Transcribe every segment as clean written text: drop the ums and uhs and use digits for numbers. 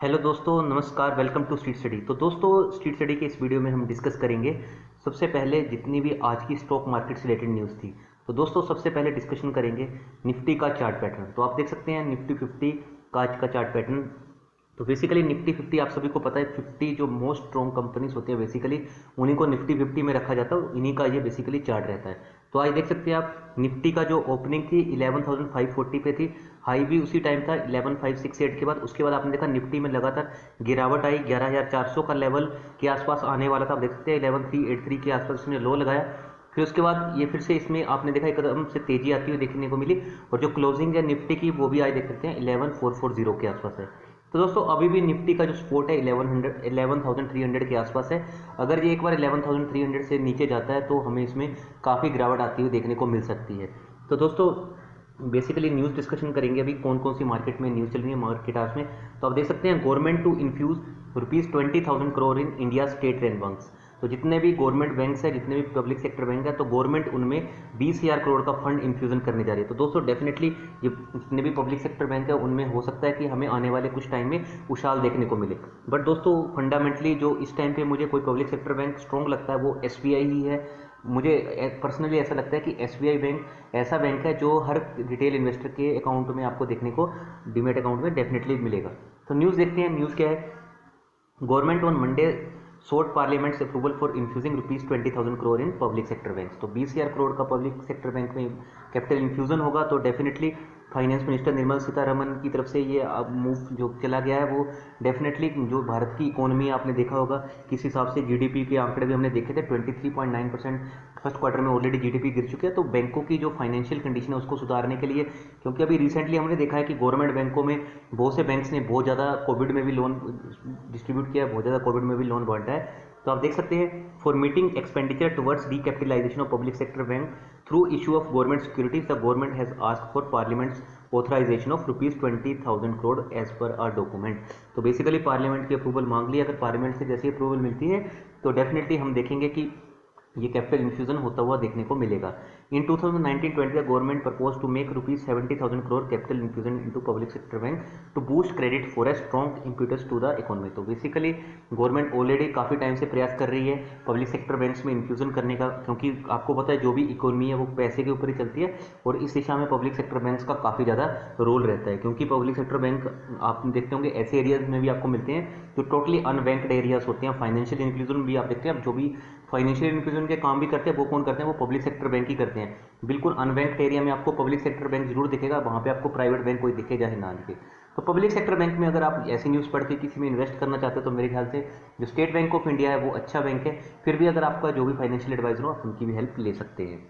Hello दोस्तों, नमस्कार। Welcome to Street Study. तो दोस्तों, स्ट्रीट स्टडी के इस वीडियो में हम डिस्कस करेंगे सबसे पहले जितनी भी आज की स्टॉक मार्केट से रिलेटेड न्यूज़ थी। तो दोस्तों, सबसे पहले डिस्कशन करेंगे निफ्टी का चार्ट पैटर्न। तो आप देख सकते हैं निफ्टी 50 का आज का चार्ट पैटर्न। तो बेसिकली निफ्टी 50 आप सभी को पता है, 50 जो मोस्ट स्ट्रॉन्ग कंपनीज होती है बेसिकली उन्हीं को निफ्टी 50 में रखा जाता है, इन्हीं का ये बेसिकली चार्ट रहता है। तो आज देख सकते हैं आप निफ्टी का जो ओपनिंग थी 11,540 पे थी, हाई भी उसी टाइम था 11,568 के बाद। उसके बाद आपने देखा निफ्टी में लगातार गिरावट आई, 11,400 का लेवल के आसपास आने वाला था। आप देख सकते हैं 11,383 के आसपास इसने लो लगाया। फिर उसके बाद ये फिर से इसमें आपने देखा एकदम से तेजी आती हुई देखने को मिली, और जो क्लोजिंग है निफ्टी की वो भी आज देख सकते हैं 11,440 के आसपास है। तो दोस्तों, अभी भी निफ्टी का जो सपोर्ट है 11,300 के आसपास है। अगर ये एक बार 11,300 से नीचे जाता है तो हमें इसमें काफ़ी गिरावट आती हुई देखने को मिल सकती है। तो दोस्तों, बेसिकली न्यूज़ डिस्कशन करेंगे अभी कौन कौन सी मार्केट में न्यूज़ चल रही है मार्केट आज में। तो आप देख सकते हैं government to infuse ₹20,000 crore in India state run banks. तो जितने भी गवर्नमेंट बैंक्स हैं, जितने भी पब्लिक सेक्टर बैंक है, तो गवर्नमेंट उनमें 20,000 करोड़ का फंड इन्फ्यूजन करने जा रही है। तो दोस्तों डेफिनेटली ये जितने भी पब्लिक सेक्टर बैंक है उनमें हो सकता है कि हमें आने वाले कुछ टाइम में उछाल देखने को मिले। बट दोस्तों, फंडामेंटली जो इस टाइम पे मुझे कोई पब्लिक सेक्टर बैंक स्ट्रॉन्ग लगता है वो SBI ही है। मुझे पर्सनली ऐसा लगता है कि SBI बैंक ऐसा बैंक है जो हर रिटेल इन्वेस्टर के अकाउंट में आपको देखने को डीमेट अकाउंट में डेफिनेटली मिलेगा। तो न्यूज़ देखते हैं, न्यूज़ क्या है। Government on Monday sought Parliament's approval for infusing ₹20,000 crore in public sector bank. तो 20,000 करोड़ का पब्लिक सेक्टर बैंक में कैपिटल इन्फ्यूजन होगा। तो definitely finance minister Nirmala Sitharaman की तरफ से ये अब मूव जो चला गया है वो डेफिनेटली जो भारत की इकोनॉमी आपने देखा होगा किस हिसाब से GDP के आंकड़े भी हमने देखे थे, 23.9% फर्स्ट क्वार्टर में ऑलरेडी GDP गिर चुके हैं। तो बैंकों की जो फाइनेंशियल कंडीशन है उसको सुधारने के लिए, क्योंकि अभी रिसेंटली हमने देखा है कि गवर्नमेंट बैंकों में बहुत से बैंक्स ने बहुत ज़्यादा कोविड में भी लोन डिस्ट्रीब्यूट किया है, बहुत ज़्यादा कोविड में भी लोन बांटा है। तो आप देख सकते हैं for meeting expenditure towards recapitalisation of public sector bank through issue of government securities, the government has asked for parliament's authorisation of ₹20,000 crore as per our document. तो बेसिकली पार्लियामेंट की अप्रूवल मांग ली। अगर पार्लियामेंट से जैसी अप्रूवल मिलती है तो डेफिनेटली हम देखेंगे कि ये कैपिटल इन्फ्यूजन होता हुआ देखने को मिलेगा। In 2019-20 the government propose to make ₹70,000 crore capital infusion into public sector bank to boost credit for a strong impetus to the economy. तो बेसिकली गवर्नमेंट ऑलरेडी काफ़ी टाइम से प्रयास कर रही है पब्लिक सेक्टर बैंक्स में इन्फ्यूजन करने का, क्योंकि आपको पता है जो भी इकोनॉमी है वो पैसे के ऊपर ही चलती है, और इस दिशा में पब्लिक सेक्टर बैंक्स का काफ़ी ज़्यादा रोल रहता है। क्योंकि पब्लिक सेक्टर बैंक आप देखते होंगे ऐसे एरियाज में भी आपको मिलते हैं जो टोटली अनबैंक्ड एरियाज होते हैं। फाइनेंशियल इंक्लूजन भी आप देखते हैं, जो भी फाइनेंशियल इंक्लूजन के काम भी करते हैं वो कौन करते हैं, वो पब्लिक सेक्टर बैंक ही करते हैं। बिल्कुल अनबैंक्ड एरिया में आपको पब्लिक सेक्टर बैंक जरूर दिखेगा, वहाँ पे आपको प्राइवेट बैंक कोई दिखे चाहे ना दिखे। तो पब्लिक सेक्टर बैंक में अगर आप ऐसी न्यूज़ पढ़ के किसी में इन्वेस्ट करना चाहते हो तो मेरे ख्याल से जो स्टेट बैंक ऑफ इंडिया है वो अच्छा बैंक है। फिर भी अगर आपका जो भी फाइनेंशियल एडवाइजर हो आप उनकी भी हेल्प ले सकते हैं।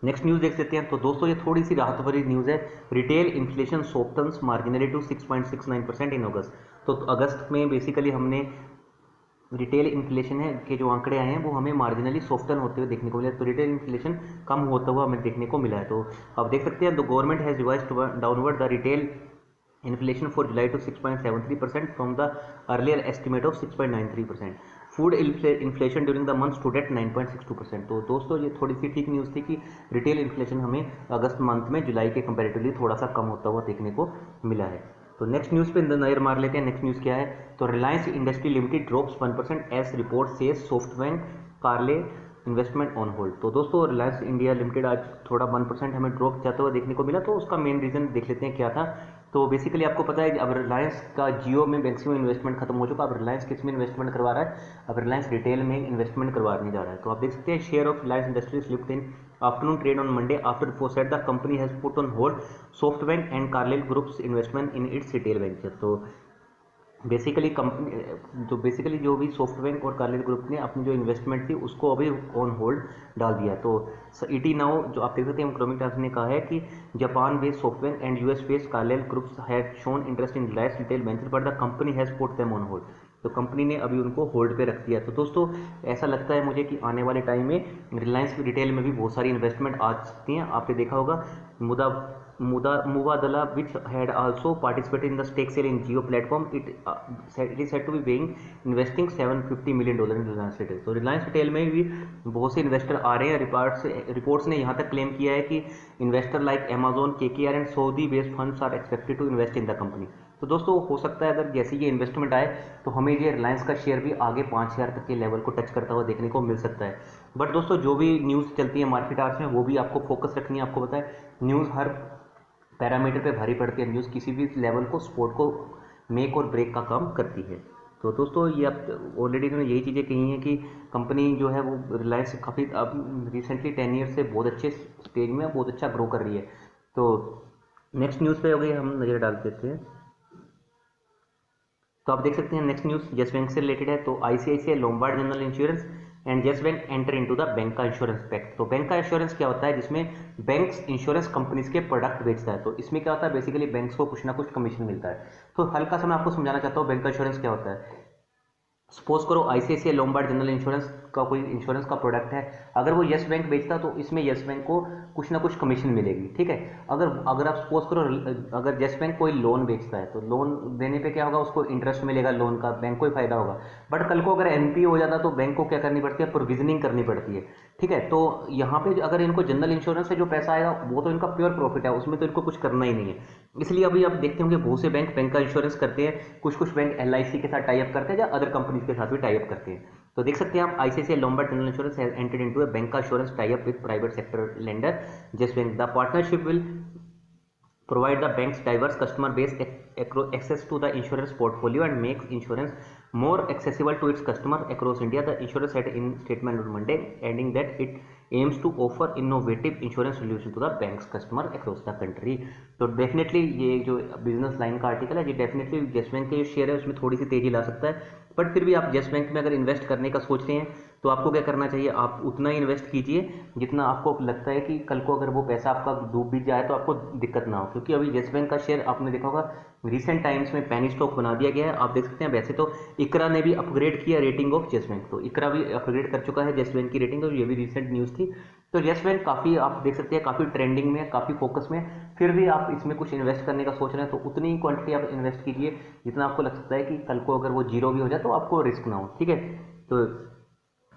नेक्स्ट न्यूज़ देख सकते हैं। तो दोस्तों, ये थोड़ी सी राहत भरी न्यूज़ है। रिटेल इन्फ्लेशन सोफ्टन्स मार्जिनली टू 6.69% इन अगस्त। तो अगस्त में बेसिकली हमने रिटेल इन्फ्लेशन है के जो आंकड़े आए हैं वो हमें मार्जिनली सॉफ्टन होते हुए देखने को मिला। तो रिटेल इन्फ्लेशन कम होता हुआ हमें देखने को मिला है। तो आप देख सकते हैं the government has revised downward the retail inflation for July to 6.73% from the earlier estimate of 6.93%। Food inflation during the month stood at 9.62%। तो दोस्तों, ये थोड़ी सी ठीक न्यूज़ थी कि रिटेल इन्फ्लेशन हमें अगस्त मंथ में जुलाई के कंपेरेटिवली थोड़ा सा कम होता हुआ देखने को मिला है। तो नेक्स्ट न्यूज़ पे नजर मार लेते हैं। नेक्स्ट न्यूज़ क्या है। तो Reliance Industry Limited drops 1% as report says SoftBank Carlyle investment on hold. तो दोस्तों, रिलायंस इंडिया लिमिटेड आज थोड़ा 1% हमें ड्रॉप जाता हुआ देखने को मिला। तो उसका मेन रीज़न देख लेते हैं क्या था। तो बेसिकली आपको पता है अब रिलायंस का जियो में मैक्सिमम इन्वेस्टमेंट खत्म हो चुका। अब रिलायंस किस में इन्वेस्टमेंट करवा रहा है, अब रिलायंस रिटेल में इन्वेस्टमेंट करवाने जा रहा है। तो आप देख सकते हैं share of Reliance industries slipped in afternoon trade on Monday after reports that the company has put on hold SoftBank and कार्लेल groups investment in its retail venture. तो बेसिकली कंपनी जो भी सॉफ्टबैंक और कार्लेल ग्रुप ने अपनी जो इन्वेस्टमेंट थी उसको अभी ऑन होल्ड डाल दिया। तो ET नाउ जो आप देख सकते हैं इकोनॉमिक टाइम्स ने कहा है कि Japan based SoftBank and US based कार्लेल groups had shown interest in Reliance retail venture but the company has put them on hold. तो कंपनी ने अभी उनको होल्ड पे रख दिया। तो दोस्तों, ऐसा लगता है मुझे कि आने वाले टाइम में रिलायंस रिटेल में भी बहुत सारी इन्वेस्टमेंट आ सकती हैं। आपने देखा होगा Mubadala, which had also participated in the stake sale in Jio platform, it is said to be weighing investing $750 million in Reliance Retail। तो रिलायंस रिटेल में भी बहुत से इन्वेस्टर आ रहे हैं। रिपोर्ट्स ने यहाँ तक क्लेम किया है कि investor like Amazon, KKR and Saudi based funds are expected to invest in the company. तो दोस्तों हो सकता है अगर जैसे ये इन्वेस्टमेंट आए तो हमें ये रिलायंस का शेयर भी आगे 5,000 तक के लेवल को टच करता हुआ देखने को मिल सकता है। बट दोस्तों जो भी न्यूज़ चलती है मार्केट आवर्स में वो भी आपको फोकस रखनी है। आपको पता है न्यूज़ हर पैरामीटर पे भारी पड़ती है, न्यूज़ किसी भी लेवल को सपोर्ट को मेक और ब्रेक का काम करती है। तो दोस्तों ये अब ऑलरेडी इन्होंने यही चीज़ें कही हैं कि कंपनी जो है वो रिलायंस काफ़ी अब रिसेंटली 10 ईयर से बहुत अच्छे स्टेज में बहुत अच्छा ग्रो कर रही है। तो नेक्स्ट न्यूज़ पे हो गई, हम नज़र डाल देते हैं। तो आप देख सकते हैं नेक्स्ट न्यूज़ येस बैंक से रिलेटेड है। तो ICICI Lombard general insurance and yes bank enter into the bank का इंश्योरेंस पैक्ट। तो बैंक का इंश्योरेंस क्या होता है, जिसमें बैंक्स इंश्योरेंस कंपनीज के प्रोडक्ट बेचता है। तो इसमें क्या होता है, बेसिकली बैंक्स को कुछ ना कुछ कमीशन मिलता है। तो हल्का सा मैं आपको समझाना चाहता हूँ बैंक का इंश्योरेंस क्या होता है। सपोज करो आईसीआईसीआई लोम्बार्ड जनरल इंश्योरेंस का कोई इंश्योरेंस का प्रोडक्ट है, अगर वो येस बैंक बेचता तो इसमें येस बैंक को कुछ ना कुछ कमीशन मिलेगी, ठीक है। अगर अगर आप सपोज करो अगर येस बैंक कोई लोन बेचता है तो लोन देने पे क्या होगा, उसको इंटरेस्ट मिलेगा लोन का, बैंक को ही फायदा होगा। बट कल को अगर एनपीए हो जाता तो बैंक को क्या करनी पड़ती है, प्रोविजनिंग करनी पड़ती है, ठीक है। तो यहाँ पे अगर इनको जनरल इंश्योरेंस से जो पैसा आएगा वो तो इनका प्योर प्रॉफिट है, उसमें तो इनको कुछ करना ही नहीं है। इसलिए अभी आप देखते होंगे बहुत से बैंक का इंश्योरेंस करते हैं, कुछ कुछ बैंक एलआईसी के साथ टाई अप करते हैं या अदर कंपनीज के साथ भी टाई अप करते हैं। तो देख सकते हैं आप ICICI Lombard general insurance has entered into a bank insurance tie up with private sector lender yes bank. The partnership will provide the bank's diverse customer base access to the insurance portfolio and makes insurance more accessible to its customer across India. The insurance said in statement on Monday, adding that it aims to offer innovative insurance solution to the bank's customer across the country. तो definitely ये जो business line का article है ये definitely yes bank के जो share है उसमें थोड़ी सी तेजी ला सकता है। बट फिर भी आप येस बैंक में अगर इन्वेस्ट करने का सोच रहे हैं तो आपको क्या करना चाहिए, आप उतना ही इन्वेस्ट कीजिए जितना आपको लगता है कि कल को अगर वो पैसा आपका डूब भी जाए तो आपको दिक्कत ना हो। क्योंकि अभी येस बैंक का शेयर आपने देखा होगा रिसेंट टाइम्स में पैनी स्टॉक बना दिया गया है। आप देख सकते हैं वैसे तो इकरा ने भी अपग्रेड किया रेटिंग ऑफ येस बैंक, तो इकरा भी अपग्रेड कर चुका है येस बैंक की रेटिंग, और ये भी रिसेंट न्यूज़ थी। तो येस बैंक काफ़ी आप देख सकते हैं काफ़ी ट्रेंडिंग में, काफ़ी फोकस में। फिर भी आप इसमें कुछ इन्वेस्ट करने का सोच रहे हैं तो उतनी ही क्वांटिटी आप इन्वेस्ट कीजिए जितना आपको लग सकता है कि कल को अगर वो जीरो भी हो जाए तो आपको रिस्क ना हो, ठीक है। तो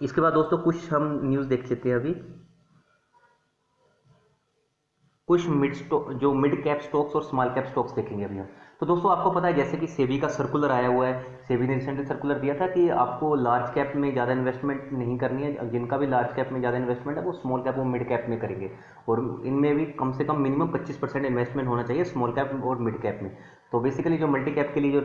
इसके बाद दोस्तों कुछ हम न्यूज़ देख लेते हैं अभी, कुछ जो मिड कैप स्टॉक्स और स्मॉल कैप स्टॉक्स देखेंगे अभी हम। तो दोस्तों आपको पता है जैसे कि सेबी का सर्कुलर आया हुआ है, सेबी ने रिसेंटली सर्कुलर दिया था कि आपको लार्ज कैप में ज़्यादा इन्वेस्टमेंट नहीं करनी है, जिनका भी लार्ज कैप में ज़्यादा इन्वेस्टमेंट है वो स्मॉल कैप और मिड कैप में करेंगे, और इनमें भी कम से कम मिनिमम 25% इन्वेस्टमेंट होना चाहिए स्मॉल कैप और मिड कैप में। तो बेसिकली जो मल्टी कैप के लिए जो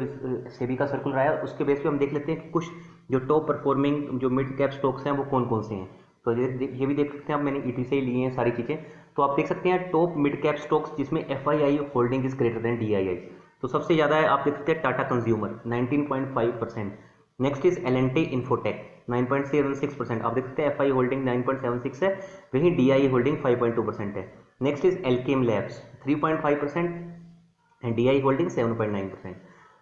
सेबी का सर्कुलर आया उसके बेस पे हम देख लेते हैं कि कुछ जो टॉप परफॉर्मिंग जो मिड कैप स्टॉक्स हैं वो कौन कौन से हैं। तो ये भी देख सकते हैं आप, मैंने ईटी से ही लिए हैं सारी चीज़ें। तो आप देख सकते हैं टॉप मिड कैप स्टॉक्स जिसमें FII holding is greater than DII. तो सबसे ज़्यादा है आप देख सकते हैं Tata consumer 19.5%, next is L&T Infotech 9.76%, आप देख सकते हैं एफआई होल्डिंग 9.76 है, वहीं डीआई होल्डिंग 5.2% है। Next is Alkem Labs 3.5% and DI holding 7.9%।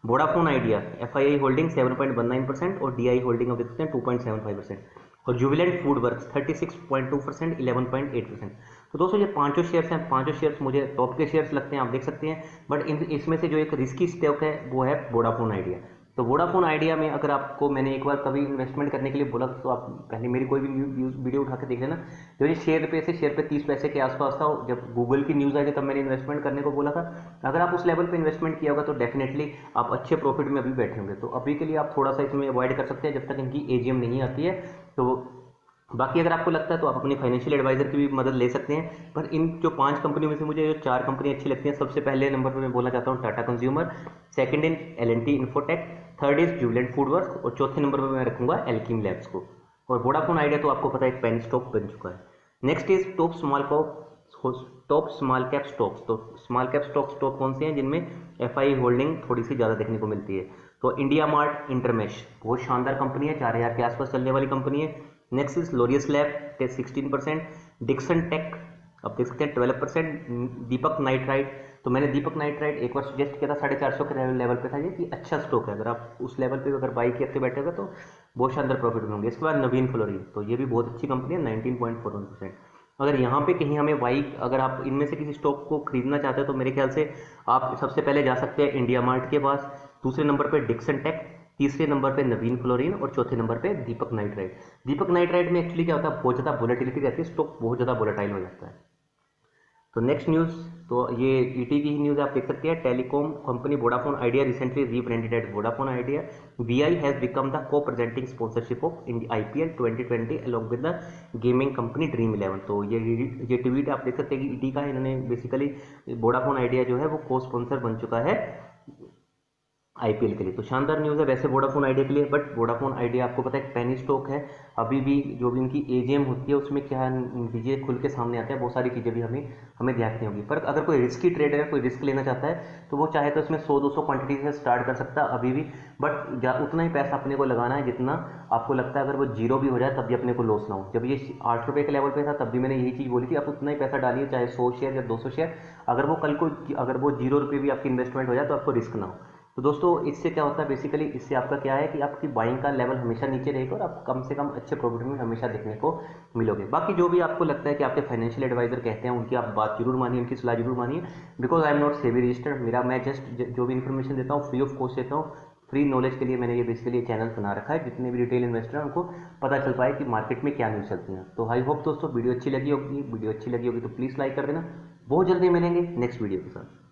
Vodafone Idea FII holding 7.19% और डीआई होल्डिंग आप देख सकते हैं 2.75%, और जुबिलेंट फूड वर्क्स 36.2%, 11.8%। तो दोस्तों ये पांचों शेयर्स हैं, पांचों शेयर्स मुझे टॉप के शेयर्स लगते हैं, आप देख सकते हैं। बट इसमें से जो एक रिस्की स्टॉक है वो है वोडाफोन आइडिया। तो वोडाफोन आइडिया में अगर आपको मैंने एक बार कभी इन्वेस्टमेंट करने के लिए बोला तो आप पहले मेरी कोई भी वीडियो उठा के देख लेना, जो ये शेयर पे 30 पैसे के आसपास था, जब गूगल की न्यूज़ आई थी तब मैंने इन्वेस्टमेंट करने को बोला था। अगर आप उस लेवल पे इन्वेस्टमेंट किया होगा तो डेफिनेटली आप अच्छे प्रॉफिट में अभी बैठे होंगे। तो अभी के लिए आप थोड़ा सा इसमें अवॉइड कर सकते हैं जब तक इनकी एजीएम नहीं आती है। तो बाकी अगर आपको लगता है तो आप अपने फाइनेंशियल एडवाइजर की भी मदद ले सकते हैं। पर इन जो 5 कंपनियों में से मुझे जो 4 कंपनी अच्छी लगती हैं, सबसे पहले नंबर पर मैं बोलना चाहता हूँ Tata consumer, second in L&T infotech, third is Jubilant food works, और चौथे नंबर पर मैं रखूंगा एल्केम लैब्स को। और वोडाफोन आइडिया तो आपको पता है एक पेनी स्टॉक बन चुका है। Next is top small cap stocks. तो स्मॉल कैप स्टॉक्स टॉप कौन से हैं जिनमें एफआई होल्डिंग थोड़ी सी ज़्यादा देखने को मिलती है। तो इंडिया मार्ट इंटरमेश बहुत शानदार कंपनी है, 4,000 के आसपास चलने वाली कंपनी है। Next is Laurus lab 16%, Dixon Tech आप देख सकते हैं 12%, दीपक नाइट्राइट। तो मैंने दीपक नाइट्राइट एक बार सजेस्ट किया था 450 के लेवल पे था ये कि अच्छा स्टॉक है, अगर आप उस लेवल पे अगर बाई करके बैठे होगा तो बहुत शानदार प्रॉफिट में होंगे। इसके बाद नवीन फ्लोरिन, तो ये भी बहुत अच्छी कंपनी है 19.41%। अगर यहाँ पे कहीं हमें बाई, अगर आप इनमें से किसी स्टॉक को खरीदना चाहते हो तो मेरे ख्याल से आप सबसे पहले जा सकते हैं इंडिया मार्ट के पास, दूसरे नंबर पे डिक्सन टेक, तीसरे नंबर पे नवीन फ्लोरिन और चौथे नंबर पे दीपक नाइट्राइट। दीपक नाइट्राइट में एक्चुअली क्या होता है, बहुत ज़्यादा वोलेटिलिटी रहती है, स्टॉक बहुत ज़्यादा वोलेटाइल हो जाता है। तो नेक्स्ट न्यूज़, तो ये ईटी की ही न्यूज़ आप देख सकते हैं। Telecom company Vodafone Idea recently rebranded at Vodafone Idea. Vi has become the co presenting sponsorship of in IPL 2020 along with the gaming company Dream 11। तो ये ट्वीट आप देख सकते हैं कि ईटी का इन्होंने बेसिकली वोडाफोन आइडिया जो है वो को स्पॉन्सर बन चुका है आईपीएल के लिए। तो शानदार न्यूज़ है वैसे वोडाफोन आइडिया के लिए, बट वोडाफोन आइडिया आपको पता है एक पेनी स्टॉक है। अभी भी जो भी उनकी एजीएम होती है उसमें क्या चीज़ें खुल के सामने आते हैं, वो सारी चीज़ें भी हमें हमें देखनी होगी। पर अगर कोई रिस्की ट्रेडर कोई रिस्क लेना चाहता है तो वो चाहे तो इसमें 100-200 क्वांटिटी से स्टार्ट कर सकता है अभी भी, बट उतना ही पैसा अपने को लगाना है जितना आपको लगता है अगर वो जीरो भी हो जाए तब भी अपने को लॉस ना हो। जब ये 8 रुपये के लेवल पे था तब भी मैंने यही चीज़ बोली थी, आप उतना ही पैसा डालिए, चाहे 100 शेयर या 200 शेयर। अगर वो कल को अगर वो 0 रुपये भी आपकी इन्वेस्टमेंट हो जाए तो आपको रिस्क ना हो। तो दोस्तों इससे क्या होता है, बेसिकली इससे आपका क्या है कि आपकी बाइंग का लेवल हमेशा नीचे रहेगा और आप कम से कम अच्छे प्रॉफिट में हमेशा देखने को मिलोगे। बाकी जो भी आपको लगता है कि आपके फाइनेंशियल एडवाइजर कहते हैं उनकी आप बात जरूर मानिए, उनकी सलाह जरूर मानिए। Because I am not SEBI registered, मैं जस्ट जो भी इन्फॉर्मेशन देता हूँ फ्री ऑफ कॉस्ट देता हूँ। फ्री नॉलेज के लिए मैंने ये बेसिकली चैनल बना रखा है, जितने भी रिटेल इन्वेस्टर हैं उनको पता चल पाए कि मार्केट में क्या न्यूज़ चलती हैं। तो आई होप दोस्तों वीडियो अच्छी लगी होगी तो प्लीज़ लाइक कर देना। बहुत जल्दी मिलेंगे नेक्स्ट वीडियो के साथ।